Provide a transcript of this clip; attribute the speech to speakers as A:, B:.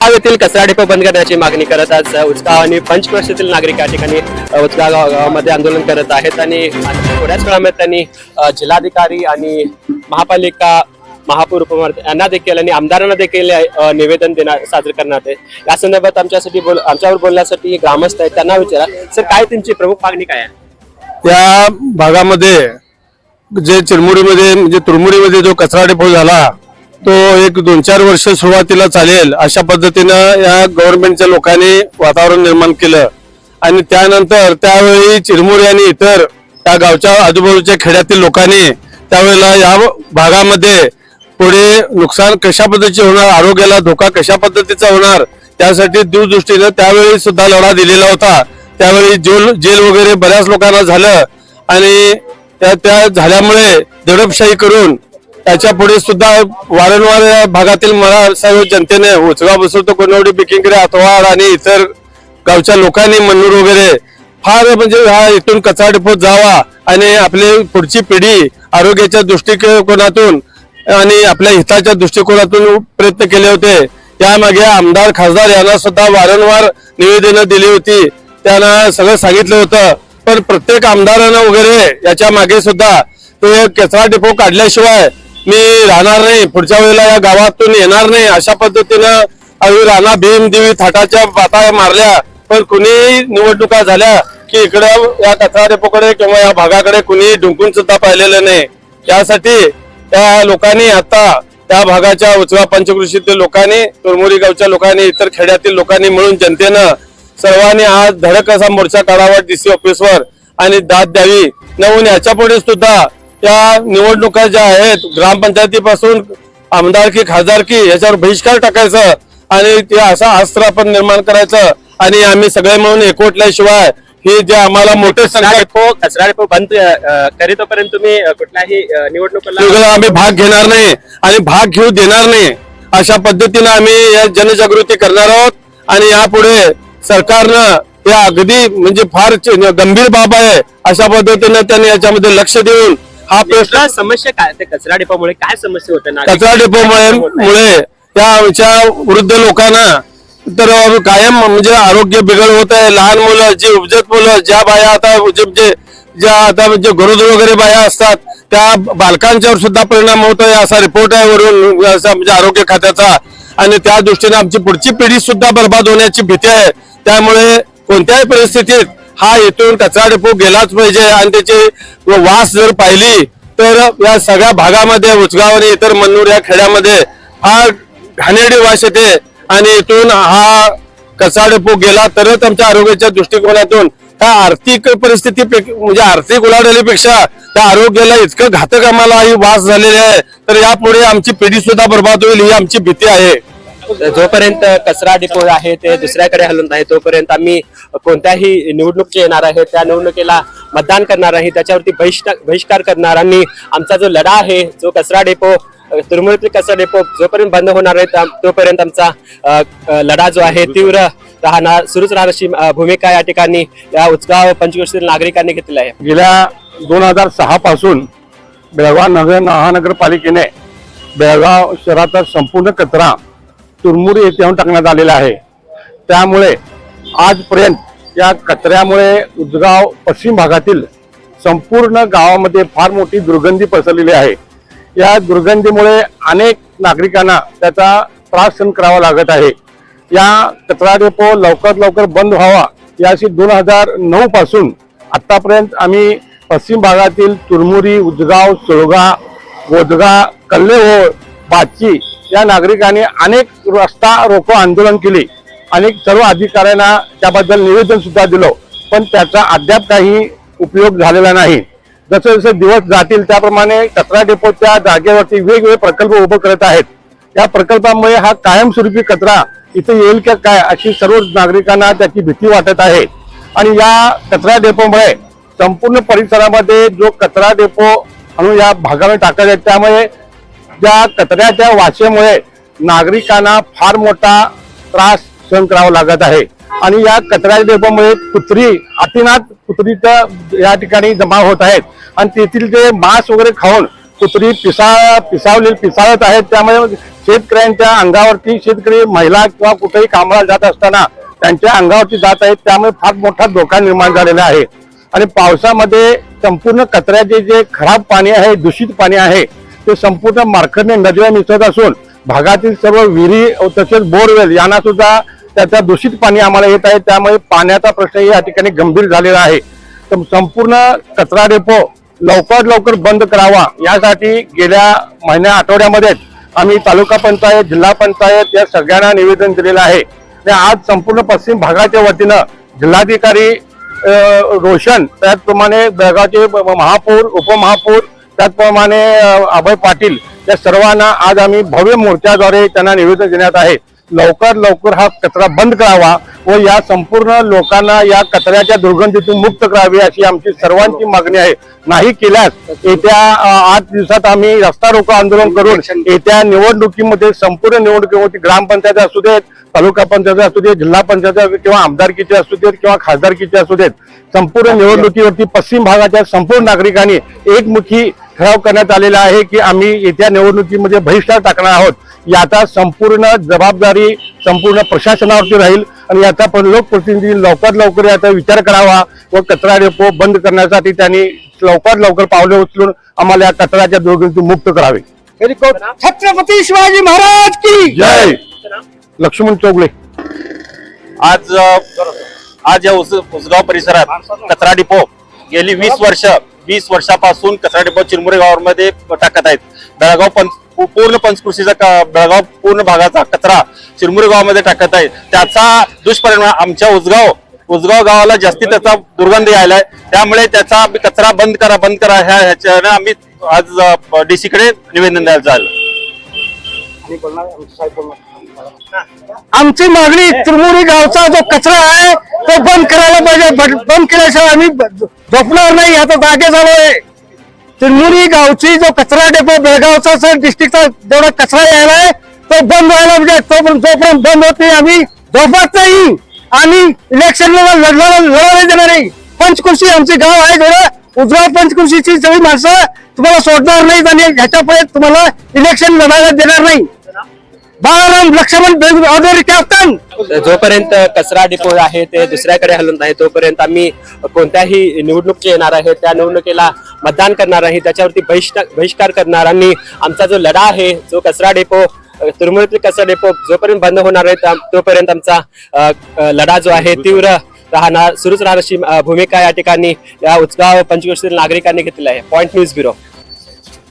A: येथील कचरा डेपो बंद करण्याची मागणी करत आज उचगाव आणि पंचक्रोशीतील नागरिक या ठिकाणी उचगाव गावामध्ये आंदोलन करत आहेत आणि थोड्याच वेळामध्ये त्यांनी जिल्हाधिकारी आणि महापालिका महापौर यांना देखील आणि आमदारांना देखील निवेदन सादर करण्यात आहे। या संदर्भात आमच्यावर बोलण्यासाठी ग्रामस्थ आहेत, त्यांना विचारा सर काय तुमची प्रमुख मागणी काय आहे?
B: त्या भागामध्ये जे चिरमुरीमध्ये म्हणजे तुरमुरीमध्ये जो कचरा डेपो झाला तो एक 2-4 वर्ष सुरुवातीला चालेल अशा पद्धतीनं या गव्हर्नमेंटच्या लोकांनी वातावरण निर्माण केलं आणि त्यानंतर त्यावेळी चिरमुरी आणि इतर त्या गावच्या आजूबाजूच्या खेड्यातील लोकांनी त्यावेळेला या भागामध्ये पुढे नुकसान कशा पद्धतीचे होणार, आरोग्याला धोका कशा पद्धतीचा होणार त्यासाठी दूरदृष्टीनं त्यावेळी सुद्धा लढा दिलेला होता। त्यावेळी जेल वगैरे बऱ्याच लोकांना झालं आणि त्या झाल्यामुळे दडपशाही करून त्याच्या पुढे सुद्धा वारंवार या भागातील मला सर्व जनतेने उचगाव बसवतो कोणवडी बिकिंगरे आतवाड आणि इतर गावच्या लोकांनी मन्नूर वगैरे फार म्हणजे हा इथून कचरा डेपो जावा आणि आपली पुढची पिढी आरोग्याच्या दृष्टिकोनातून आणि आपल्या हिताच्या दृष्टिकोनातून प्रयत्न केले होते। त्यामागे आमदार खासदार यांना सुद्धा वारंवार निवेदनं दिली होती, त्यांना सगळं सांगितलं होतं, पण प्रत्येक आमदारानं वगैरे याच्या मागे सुद्धा तो कचरा डेपो काढल्याशिवाय मी राहणार नाही, पुढच्या वेळेला या गावातून येणार नाही अशा पद्धतीनं आम्ही राणा भीमदेवी थाटाच्या बाता मारल्या, पण कुणी निवडणुका झाल्या की इकडे या कचरा डेपोकडे किंवा या भागाकडे कुणी डुंकून सुद्धा पाहिलेलं नाही। त्यासाठी त्या लोकांनी आता त्या भागाच्या उचगाव पंचक्रोशीतील लोकांनी, तुरमुरी गावच्या लोकांनी, इतर खेड्यातील लोकांनी मिळून जनतेनं सर्वांनी आज धडक असा मोर्चा काढावा डीसी ऑफिसवर आणि दाद द्यावी। नवून याच्या पुढे सुद्धा या निवडणुका ज्या आहेत ग्रामपंचायतीपासून आमदारकी खासदारकी याच्यावर बहिष्कार टाकायचं आणि ते असा अस्त्र आपण निर्माण करायचं आणि आम्ही सगळे म्हणून एकवटल्याशिवाय हे जे आम्हाला मोठे
A: कचरा डेपो बंद करीतोपर्यंत तुम्ही कुठल्याही निवडणुकीला
B: आम्ही भाग घेणार नाही आणि भाग घेऊ देणार नाही अशा पद्धतीनं आम्ही या जनजागृती करणार आहोत आणि यापुढे सरकारनं हे अगदी म्हणजे फार गंभीर बाब आहे अशा पद्धतीनं त्यांनी याच्यामध्ये लक्ष देऊन हा प्रश्न
A: समस्या काय ते कचरा डेपोमुळे काय समस्या होते?
B: कचरा डेपोमुळे त्या वृद्ध लोकांना तर कायम म्हणजे आरोग्य बिघड होत आहे। लहान मुलं जी उपजत मुलं ज्या बाया आता ज्या आता म्हणजे गरोदर वगैरे बाया असतात त्या बालकांच्यावर सुद्धा परिणाम होत आहे असा रिपोर्ट आहे वरून म्हणजे आरोग्य खात्याचा आणि त्या दृष्टीने आमची पुढची पिढी सुद्धा बर्बाद होण्याची भीती आहे। त्यामुळे कोणत्याही परिस्थितीत हा इथून कचरा डेपो गेलाच पाहिजे आणि त्याची वास जर पाहिली तर या सगळ्या भागामध्ये उचगाव आणि इतर मन्नूर या खेड्यामध्ये फार घाणेरडी वास येते आणि इथून हा कचरा डेपो गेला तरच आमच्या आरोग्याच्या दृष्टिकोनातून त्या आर्थिक परिस्थिती म्हणजे आर्थिक उलाढालीपेक्षा त्या आरोग्याला इतकं घातक आम्हाला ही वास झालेली आहे तर यापुढे आमची पिढी सुद्धा बर्बाद होईल ही आमची भीती आहे।
A: जोपर्यंत कचरा डेपो आहे ते दुसऱ्याकडे हलवत नाही तोपर्यंत आम्ही कोणत्याही निवडणूक जे येणार आहे त्या निवडणुकीला मतदान करणार आहे, त्याच्यावरती बहिष्कार करणार आणि आमचा जो लढा आहे जो कचरा डेपो तुरमुरीतील कचरा डेपो जोपर्यंत बंद होणार आहे तोपर्यंत आमचा लढा जो आहे तीव्र राहणार सुरूच राहणार अशी भूमिका या ठिकाणी या उचगाव पंचक्रोशीतील नागरिकांनी घेतली आहे।
B: गेल्या 2006 पासून बेळगाव महानगरपालिकेने बेळगाव शहराचा संपूर्ण कचरा तुरमुरी येथे आणून टाकण्यात आलेला आहे। त्यामुळे आजपर्यंत या कचऱ्यामुळे उचगाव पश्चिम भागातील संपूर्ण गावामध्ये फार मोठी दुर्गंधी पसरलेली आहे। या दुर्गंधीमुळे अनेक नागरिकांना त्याचा त्रास सहन करावा लागत आहे। या कचरा डेपो लवकर बंद व्हावा याशी 2009 पासून आतापर्यंत आम्ही पश्चिम भागातील तुरमुरी, उचगाव, सोळगा, गोदगा, कल्लेहोळ, बाची या नागरिकांनी अनेक रस्ता रोको आंदोलन केले, अनेक सर्व अधिकाऱ्यांना त्याबद्दल निवेदन सुद्धा दिलं, पण त्याचा अद्याप काही उपयोग झालेला नाही। जसे जसे दिवस जातील त्याप्रमाणे कचरा डेपोच्या जागेवरती वेगवेगळे प्रकल्प उभे करत आहेत। या प्रकल्पामुळे हा कायमस्वरूपी कचरा इथे येईल का काय अशी सर्व नागरिकांना त्याची भीती वाटत आहे आणि या कचरा डेपोमुळे संपूर्ण परिसरामध्ये जो कचरा डेपो आणून या भागामध्ये टाकायचा आहे त्यामुळे त्या कचऱ्याच्या वासेमुळे नागरिकांना फार मोठा त्रास सहन करावा लागत आहे आणि या कचरा डेपोमुळे कुत्री अतिनाथ कुत्री या ठिकाणी जमा होत आहेत आणि तेथील जे मांस वगैरे खाऊन कुत्री पिसाळत आहेत, त्यामुळे शेतकऱ्यांच्या अंगावरती, शेतकरी महिला किंवा कुठेही कामाला जात असताना त्यांच्या अंगावरती जात आहेत, त्यामुळे फार मोठा धोका निर्माण झालेला आहे. आणि पावसामध्ये संपूर्ण कचऱ्याचे जे खराब पाणी आहे, दूषित पाणी आहे, ते संपूर्ण मार्करने नदीला मिसळत असून भागातील सर्व विहिरी तसेच बोरवेल यांना सुद्धा त्याचा दूषित पाणी आम्हाला येत आहे. त्यामुळे पाण्याचा प्रश्न या ठिकाणी गंभीर झालेला आहे. तर संपूर्ण कचरा डेपो लवकरात लवकर बंद करावा यासाठी गेल्या आठवड्यामध्ये आम्ही तालुका पंचायत, जिल्हा पंचायत या सगळ्यांना निवेदन दिलेलं आहे. आणि आज संपूर्ण पश्चिम भागाच्या वतीनं जिल्हाधिकारी रोशन, त्याचप्रमाणे बेळगावचे महापौर, उपमहापौर, त्याचप्रमाणे अभय पाटील या सर्वांना आज आम्ही भव्य मोर्चाद्वारे त्यांना निवेदन देण्यात आहे. लवकर लवकर हा कचरा बंद करावा व या संपूर्ण लोकांना या कचऱ्याच्या दुर्गंधीतून मुक्त करावी अशी आमची सर्वांची मागणी आहे. नाही केल्यास येत्या 8 दिवसात आम्ही रस्ता रोको आंदोलन करून येत्या निवडणुकीमध्ये, संपूर्ण निवडणुकीमध्ये ग्रामपंचायत असू देत, तालुका पंचायत असू देत, जिल्हा पंचायत किंवा आमदारकीचे असू देत किंवा खासदारकीचे असू देत, संपूर्ण निवडणुकीवरती पश्चिम भागाच्या संपूर्ण नागरिकांनी एकमुखी ठराव करण्यात आलेला आहे की आम्ही येत्या निवडणुकीमध्ये बहिष्कार टाकणार आहोत. याचा संपूर्ण जबाबदारी संपूर्ण प्रशासनावरती राहील आणि याचा पण लोकप्रतिनिधी लवकर लवकर याचा विचार करावा व कचरा डेपो बंद करण्यासाठी त्यांनी लवकर लवकर पावले उचलून आम्हाला या कचऱ्याच्या दुर्गंधीतून मुक्त करावे.
C: छत्रपती शिवाजी महाराज की
B: जय. लक्ष्मण चौगले.
D: आज या उसगाव परिसरात कचरा डिपो गेली 20 वर्षापासून कचरा डिपो चिरमुरे गावामध्ये टाकत आहेत. पूर्ण पंचकृषीचा बेळगाव पूर्ण भागाचा कचरा चिरमुरे गावामध्ये टाकत आहे. त्याचा दुष्परिणाम आमच्या उसगाव गावाला जास्ती त्याचा दुर्गंध यायलाय. त्यामुळे त्याचा कचरा बंद करा ह्याच्यानं आम्ही आज डीसी कडे निवेदन द्यायला जायला.
C: आमची मागणी चिरमुरी गावचा जो कचरा आहे तो बंद करायला पाहिजे. बंद केल्याशिवाय आम्ही झोपणार नाही, आता जागे झालो आहे. चिरमुरी गावची जो कचरा डेपो बेळगावचा डिस्ट्रिक्टचा जेवढा कचरा यायला आहे तो बंद व्हायला म्हणजे जोपर्यंत बंद होत नाही आम्ही झोपत नाही. आणि इलेक्शनला लढायला देणार नाही. पंचकृषी आमचे गाव आहे, जरा उजवा पंचकृषीची सगळी माणसं तुम्हाला सोडणार नाहीत आणि ह्याच्यापुढे तुम्हाला इलेक्शन लढायला देणार नाही. Balaram Laxman order captain.
A: जोपर्यंत कचरा डिपो आहे ते दुसऱ्याकडे हलत नाही तोपर्यंत आम्ही कोणत्याही निवडणूक जे येणार आहे त्या निवडणुकीला मतदान करणार आहे, त्याच्यावरती बहिष्कार करणार. आणि आमचा जो लढा आहे, जो कचरा डेपो तुरमुरीतील कचरा डेपो जोपर्यंत बंद होणार आहे तोपर्यंत आमचा लढा जो आहे तीव्र राहणार, सुरूच राहणार अशी भूमिका या ठिकाणी या उसगाव पंचकृषीतील नागरिकांनी घेतलेली आहे. Point news bureau.